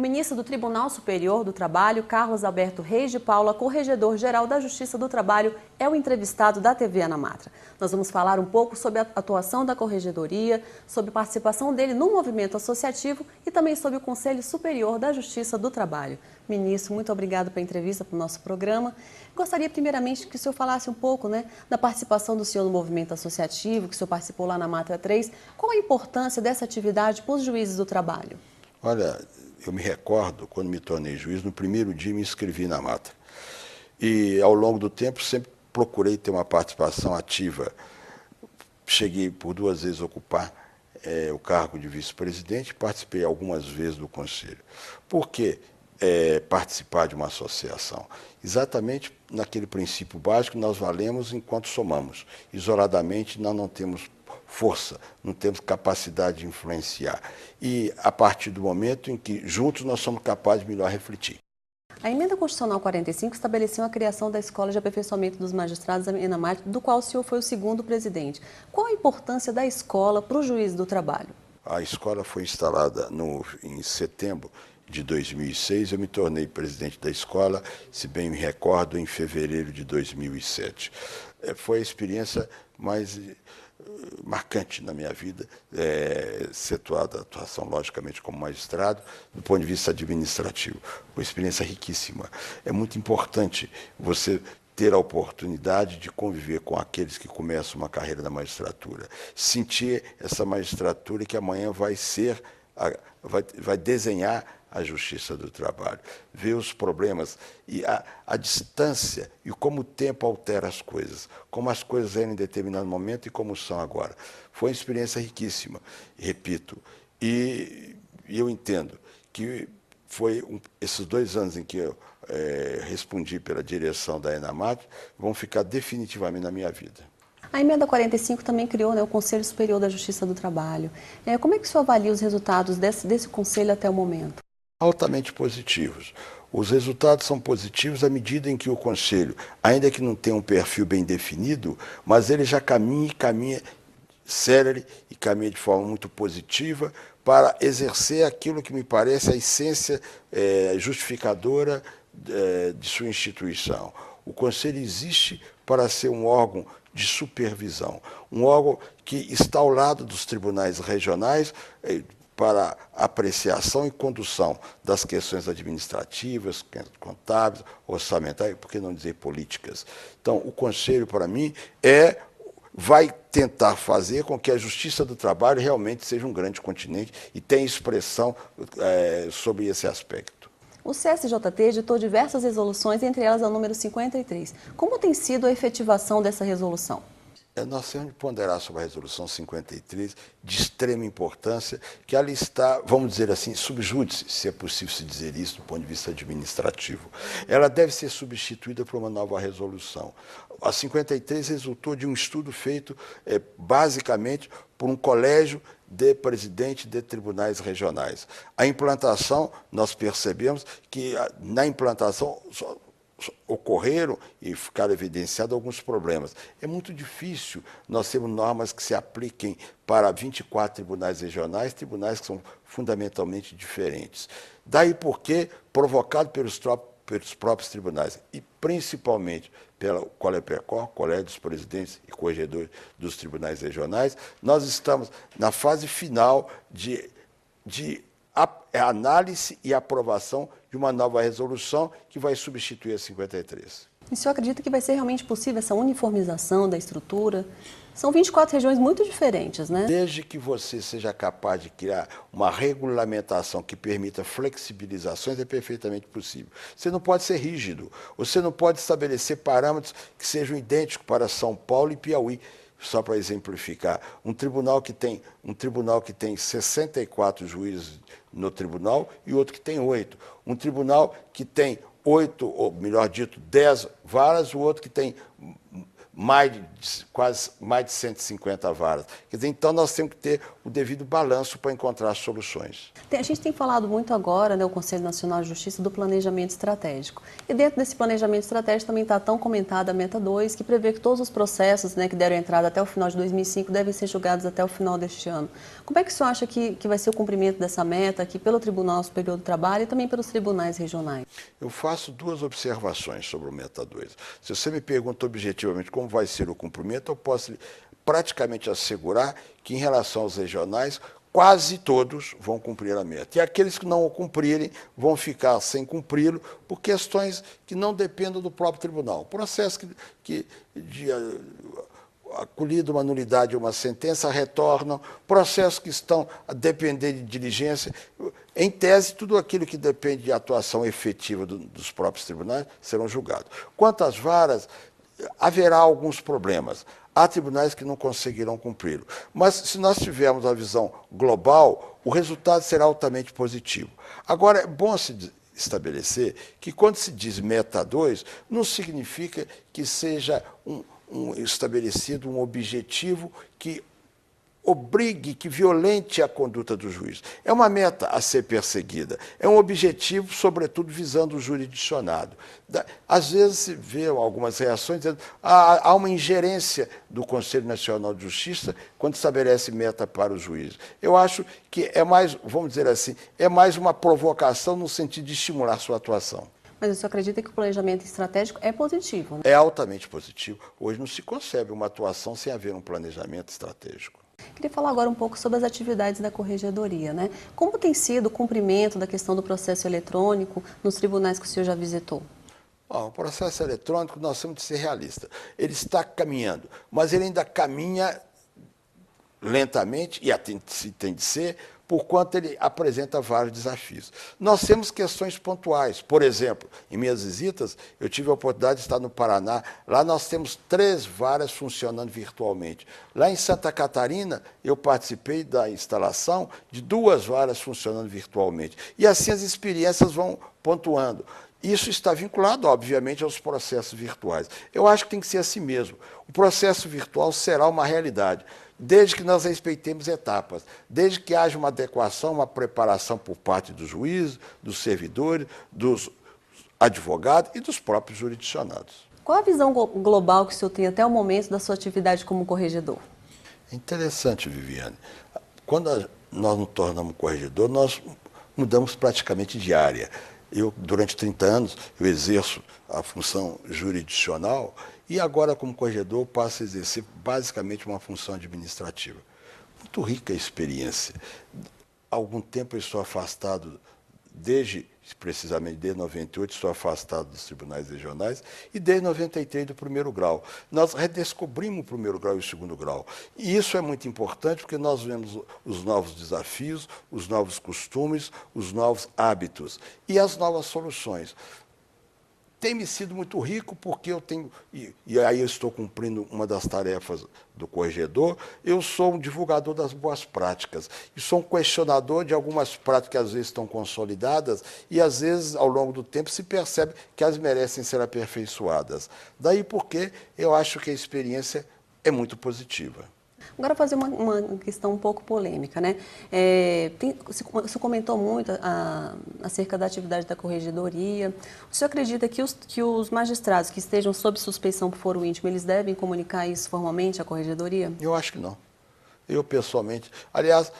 ministro do Tribunal Superior do Trabalho, Carlos Alberto Reis de Paula, corregedor-geral da Justiça do Trabalho, é o entrevistado da TV Ana Matra. Nós vamos falar um pouco sobre a atuação da corregedoria, sobre a participação dele no movimento associativo e também sobre o Conselho Superior da Justiça do Trabalho. Ministro, muito obrigado pela entrevista para o nosso programa. Gostaria primeiramente que o senhor falasse um pouco da participação do senhor no movimento associativo, que o senhor participou lá na Matra 3. Qual a importância dessa atividade para os juízes do trabalho? Olha, eu me recordo, quando me tornei juiz, no primeiro dia me inscrevi na Matra. E, ao longo do tempo, sempre procurei ter uma participação ativa. Cheguei por 2 vezes a ocupar o cargo de vice-presidente, participei algumas vezes do conselho. Por que participar de uma associação? Exatamente naquele princípio básico, nós valemos enquanto somamos. Isoladamente, nós não temos força, não temos capacidade de influenciar. E a partir do momento em que juntos nós somos capazes de melhor refletir. A Emenda Constitucional 45 estabeleceu a criação da Escola de Aperfeiçoamento dos Magistrados da Ana Matra, do qual o senhor foi o segundo presidente. Qual a importância da escola para o juiz do trabalho? A escola foi instalada em setembro de 2006, eu me tornei presidente da escola, se bem me recordo, em fevereiro de 2007. Foi a experiência mais marcante na minha vida, situada a atuação, logicamente, como magistrado, do ponto de vista administrativo. Uma experiência riquíssima. É muito importante você ter a oportunidade de conviver com aqueles que começam uma carreira na magistratura, sentir essa magistratura que amanhã vai desenhar a justiça do trabalho, ver os problemas e a distância e como o tempo altera as coisas, como as coisas eram em determinado momento e como são agora. Foi uma experiência riquíssima, repito, e eu entendo que foi esses 2 anos em que eu respondi pela direção da Enamatra vão ficar definitivamente na minha vida. A Emenda 45 também criou o Conselho Superior da Justiça do Trabalho. Como é que o senhor avalia os resultados desse conselho até o momento? Altamente positivos. Os resultados são positivos à medida em que o Conselho, ainda que não tenha um perfil bem definido, mas ele já caminha célere e caminha de forma muito positiva para exercer aquilo que me parece a essência justificadora de sua instituição. O Conselho existe para ser um órgão de supervisão, um órgão que está ao lado dos tribunais regionais para apreciação e condução das questões administrativas, contábeis, orçamentais, por que não dizer políticas. Então, o Conselho, para mim, vai tentar fazer com que a Justiça do Trabalho realmente seja um grande continente e tenha expressão sobre esse aspecto. O CSJT editou diversas resoluções, entre elas a número 53. Como tem sido a efetivação dessa resolução? Nós temos de ponderar sobre a Resolução 53, de extrema importância, que ela está, vamos dizer assim, subjúdice, se é possível se dizer isso do ponto de vista administrativo. Ela deve ser substituída por uma nova resolução. A 53 resultou de um estudo feito basicamente por um colégio de presidente de tribunais regionais. A implantação, nós percebemos que na implantação ocorreram e ficaram evidenciados alguns problemas. É muito difícil nós termos normas que se apliquem para 24 tribunais regionais, tribunais que são fundamentalmente diferentes. Daí porque, provocado pelos próprios tribunais, e principalmente pela Coleprecor, Colégio dos Presidentes e Corregedores dos Tribunais Regionais, nós estamos na fase final de análise e aprovação de uma nova resolução que vai substituir a 53. E o senhor acredita que vai ser realmente possível essa uniformização da estrutura? São 24 regiões muito diferentes, né? Desde que você seja capaz de criar uma regulamentação que permita flexibilizações, é perfeitamente possível. Você não pode ser rígido, você não pode estabelecer parâmetros que sejam idênticos para São Paulo e Piauí. Só para exemplificar, um tribunal que tem 64 juízes no tribunal e outro que tem 8. Um tribunal que tem 8, ou melhor dito, 10 varas, o outro que tem quase mais de 150 varas. Quer dizer, então nós temos que ter o devido balanço para encontrar soluções. A gente tem falado muito agora, né, o Conselho Nacional de Justiça, do planejamento estratégico. E dentro desse planejamento estratégico também está tão comentada a Meta 2, que prevê que todos os processos, né, que deram entrada até o final de 2005 devem ser julgados até o final deste ano. Como é que o senhor acha que vai ser o cumprimento dessa meta aqui pelo Tribunal Superior do Trabalho e também pelos tribunais regionais? Eu faço duas observações sobre o Meta 2. Se você me pergunta objetivamente como vai ser o cumprimento, eu posso praticamente assegurar que, em relação aos regionais, quase todos vão cumprir a meta. E aqueles que não o cumprirem vão ficar sem cumpri-lo por questões que não dependem do próprio tribunal. Processo acolhido uma nulidade ou uma sentença, retornam, processos que estão a depender de diligência. Em tese, tudo aquilo que depende de atuação efetiva dos próprios tribunais serão julgados. Quanto às varas, haverá alguns problemas. Há tribunais que não conseguirão cumpri-lo. Mas, se nós tivermos a visão global, o resultado será altamente positivo. Agora, é bom se estabelecer que, quando se diz Meta 2, não significa que seja estabelecido um objetivo que obrigue, que violente a conduta do juiz. É uma meta a ser perseguida, é um objetivo, sobretudo, visando o jurisdicionado. Às vezes se vê algumas reações dizendo que há uma ingerência do Conselho Nacional de Justiça quando estabelece meta para o juiz. Eu acho que é mais, vamos dizer assim, é mais uma provocação no sentido de estimular sua atuação. Mas você acredita que o planejamento estratégico é positivo, né? É altamente positivo. Hoje não se concebe uma atuação sem haver um planejamento estratégico. Queria falar agora um pouco sobre as atividades da Corregedoria, né? Como tem sido o cumprimento da questão do processo eletrônico nos tribunais que o senhor já visitou? O processo eletrônico, nós temos de ser realistas. Ele está caminhando, mas ele ainda caminha lentamente, e tem de ser, porquanto ele apresenta vários desafios. Nós temos questões pontuais. Por exemplo, em minhas visitas, eu tive a oportunidade de estar no Paraná. Lá nós temos 3 varas funcionando virtualmente. Lá em Santa Catarina, eu participei da instalação de 2 varas funcionando virtualmente. E assim as experiências vão pontuando. Isso está vinculado, obviamente, aos processos virtuais. Eu acho que tem que ser assim mesmo. O processo virtual será uma realidade, desde que nós respeitemos etapas, desde que haja uma adequação, uma preparação por parte do juiz, dos servidores, dos advogados e dos próprios jurisdicionados. Qual a visão global que o senhor tem até o momento da sua atividade como corregedor? É interessante, Viviane. Quando nós nos tornamos corregedor, nós mudamos praticamente de área. Eu, durante 30 anos, eu exerço a função jurisdicional e agora, como corregedor, passo a exercer basicamente uma função administrativa. Muito rica a experiência. Há algum tempo eu estou afastado, precisamente desde 98, estou afastado dos tribunais regionais e desde 93 do primeiro grau. Nós redescobrimos o primeiro grau e o segundo grau. E isso é muito importante porque nós vemos os novos desafios, os novos costumes, os novos hábitos e as novas soluções. Tem me sido muito rico porque eu tenho, e aí eu estou cumprindo uma das tarefas do corregedor, eu sou um divulgador das boas práticas e sou um questionador de algumas práticas que às vezes estão consolidadas e às vezes ao longo do tempo se percebe que elas merecem ser aperfeiçoadas. Daí porque eu acho que a experiência é muito positiva. Agora, fazer uma questão um pouco polêmica, né? Você comentou muito acerca da atividade da corregedoria. O senhor acredita que os magistrados que estejam sob suspeição por foro íntimo, eles devem comunicar isso formalmente à corregedoria? Eu acho que não. Eu, pessoalmente... Aliás,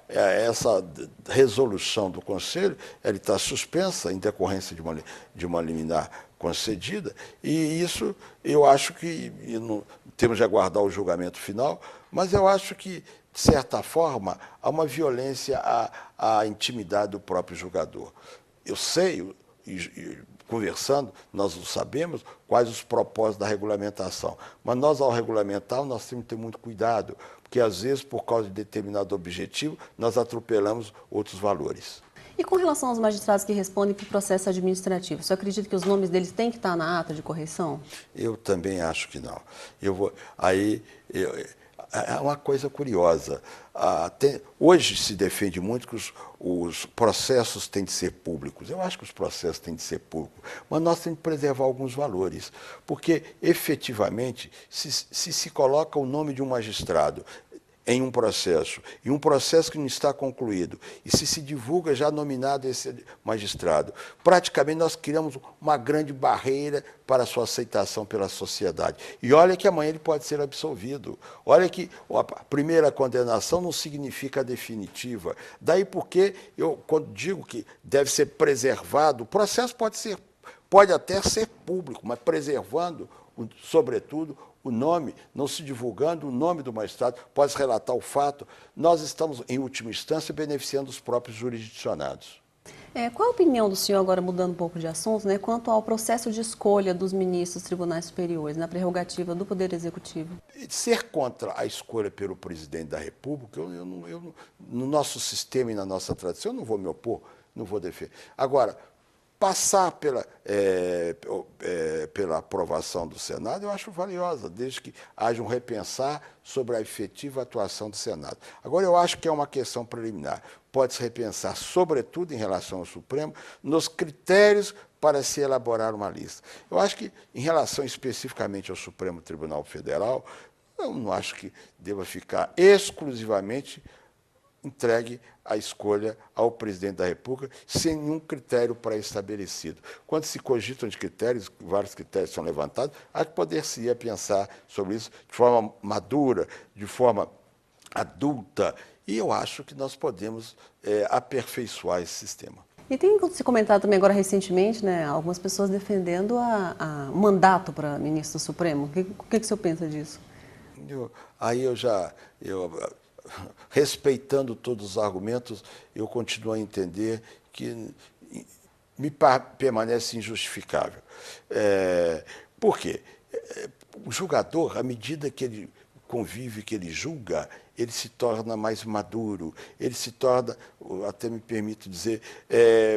essa resolução do Conselho ela está suspensa em decorrência de uma liminar concedida, e isso eu acho que temos de aguardar o julgamento final, mas eu acho que, de certa forma, há uma violência à intimidade do próprio julgador. Eu sei, conversando, nós sabemos quais os propósitos da regulamentação, mas nós, ao regulamentar, nós temos que ter muito cuidado, porque, às vezes, por causa de determinado objetivo, nós atropelamos outros valores. E com relação aos magistrados que respondem por processo administrativo, você acredita que os nomes deles têm que estar na ata de correção? Eu também acho que não. É uma coisa curiosa. Hoje se defende muito que os processos têm de ser públicos. Eu acho que os processos têm de ser públicos, mas nós temos que preservar alguns valores, porque, efetivamente, se coloca o nome de um magistrado em um processo, e um processo que não está concluído, e se divulga já nominado esse magistrado, praticamente nós criamos uma grande barreira para a sua aceitação pela sociedade. E olha que amanhã ele pode ser absolvido. Olha que a primeira condenação não significa a definitiva. Daí porque eu, quando digo que deve ser preservado, o processo pode até ser público, mas preservando, sobretudo, o nome, não se divulgando o nome do magistrado, pode relatar o fato, nós estamos, em última instância, beneficiando os próprios jurisdicionados. Qual a opinião do senhor, agora mudando um pouco de assunto, né, quanto ao processo de escolha dos ministros dos tribunais superiores, na prerrogativa do Poder Executivo? Ser contra a escolha pelo presidente da República, no nosso sistema e na nossa tradição, eu não vou me opor, não vou defender. Agora, passar pela aprovação do Senado, eu acho valiosa, desde que haja um repensar sobre a efetiva atuação do Senado. Agora, eu acho que é uma questão preliminar. Pode-se repensar, sobretudo em relação ao Supremo, nos critérios para se elaborar uma lista. Eu acho que, em relação especificamente ao Supremo Tribunal Federal, eu não acho que deva ficar exclusivamente entregue a escolha ao presidente da República sem nenhum critério pré-estabelecido. Quando se cogitam de critérios, vários critérios são levantados, há que poder-se-ia pensar sobre isso de forma madura, de forma adulta, e eu acho que nós podemos aperfeiçoar esse sistema. E tem se comentado também agora recentemente, né, algumas pessoas defendendo o mandato para ministro do Supremo. O que o senhor pensa disso? Respeitando todos os argumentos, eu continuo a entender que me permanece injustificável. Por quê? O julgador, à medida que ele convive, que ele julga, ele se torna mais maduro, ele se torna, até me permito dizer,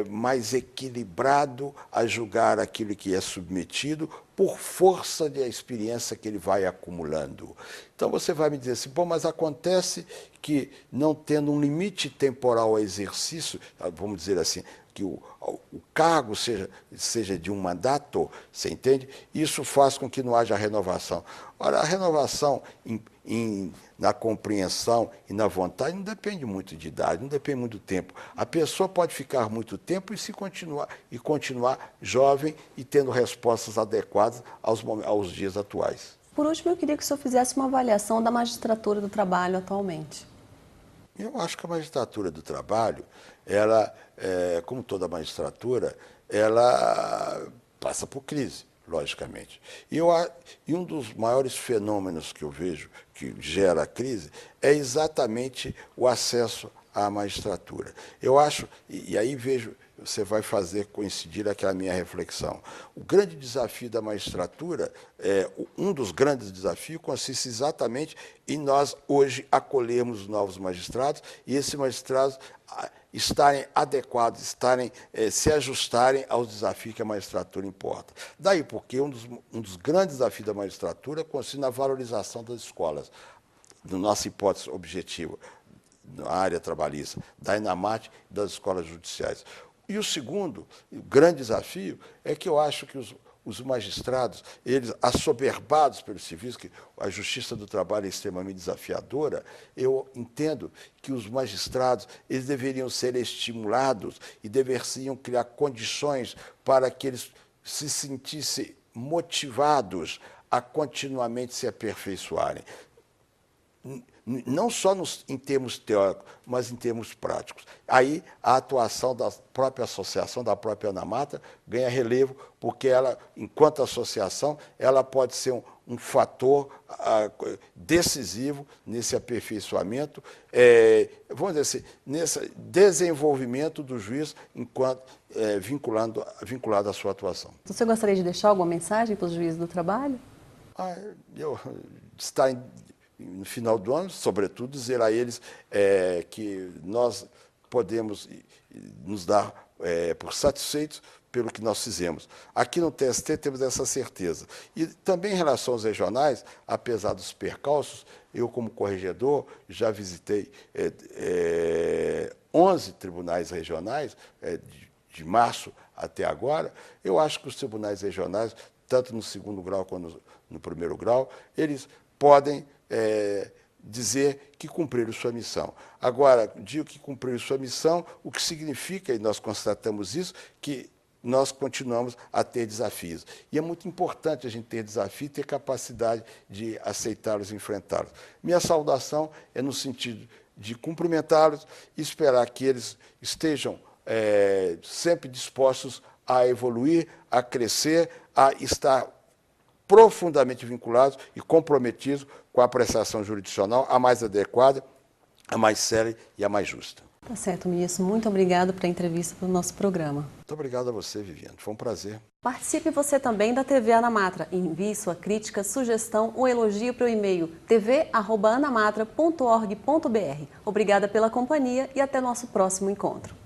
mais equilibrado a julgar aquilo que é submetido por força da experiência que ele vai acumulando. Então você vai me dizer assim, bom, mas acontece que, não tendo um limite temporal ao exercício, vamos dizer assim, que o cargo seja de um mandato, você entende? Isso faz com que não haja renovação. Ora, a renovação na compreensão e na vontade não depende muito de idade, não depende muito do tempo. A pessoa pode ficar muito tempo e continuar jovem e tendo respostas adequadas aos dias atuais. Por último, eu queria que o senhor fizesse uma avaliação da magistratura do trabalho atualmente. Eu acho que a magistratura do trabalho, ela, como toda magistratura, ela passa por crise, logicamente. E um dos maiores fenômenos que eu vejo que gera a crise é exatamente o acesso à magistratura. Eu acho, e aí vejo, você vai fazer coincidir aquela minha reflexão. O grande desafio da magistratura, um dos grandes desafios, consiste exatamente em nós, hoje, acolhermos os novos magistrados e esses magistrados estarem adequados, se ajustarem aos desafios que a magistratura importa. Daí porque um dos grandes desafios da magistratura consiste na valorização das escolas, na nossa hipótese objetiva, na área trabalhista, da ENAMAT e das escolas judiciais. E o segundo, o grande desafio, é que eu acho que os magistrados, eles assoberbados pelo serviço, que a justiça do trabalho é extremamente desafiadora, eu entendo que os magistrados, eles deveriam ser estimulados e deveriam criar condições para que eles se sentissem motivados a continuamente se aperfeiçoarem. Não só em termos teóricos, mas em termos práticos. Aí a atuação da própria associação, da própria ANAMAT, ganha relevo, porque ela, enquanto associação, ela pode ser um fator decisivo nesse aperfeiçoamento, vamos dizer assim, nesse desenvolvimento do juiz enquanto vinculado à sua atuação. Você gostaria de deixar alguma mensagem para os juízes do trabalho? No final do ano, sobretudo, dizer a eles que nós podemos nos dar por satisfeitos pelo que nós fizemos. Aqui no TST temos essa certeza. E também em relação aos regionais, apesar dos percalços, eu como corregedor já visitei 11 tribunais regionais, de março até agora. Eu acho que os tribunais regionais, tanto no segundo grau quanto no primeiro grau, eles podem dizer que cumpriram sua missão. Agora, digo que cumpriram sua missão, o que significa, e nós constatamos isso, que nós continuamos a ter desafios. E é muito importante a gente ter desafio e ter capacidade de aceitá-los e enfrentá-los. Minha saudação é no sentido de cumprimentá-los e esperar que eles estejam sempre dispostos a evoluir, a crescer, a estar profundamente vinculados e comprometidos com a prestação jurisdicional a mais adequada, a mais séria e a mais justa. Tá certo, ministro. Muito obrigado pela entrevista para o nosso programa. Muito obrigado a você, Viviane. Foi um prazer. Participe você também da TV Anamatra. Envie sua crítica, sugestão ou elogio para o e-mail tv@anamatra.org.br. Obrigada pela companhia e até nosso próximo encontro.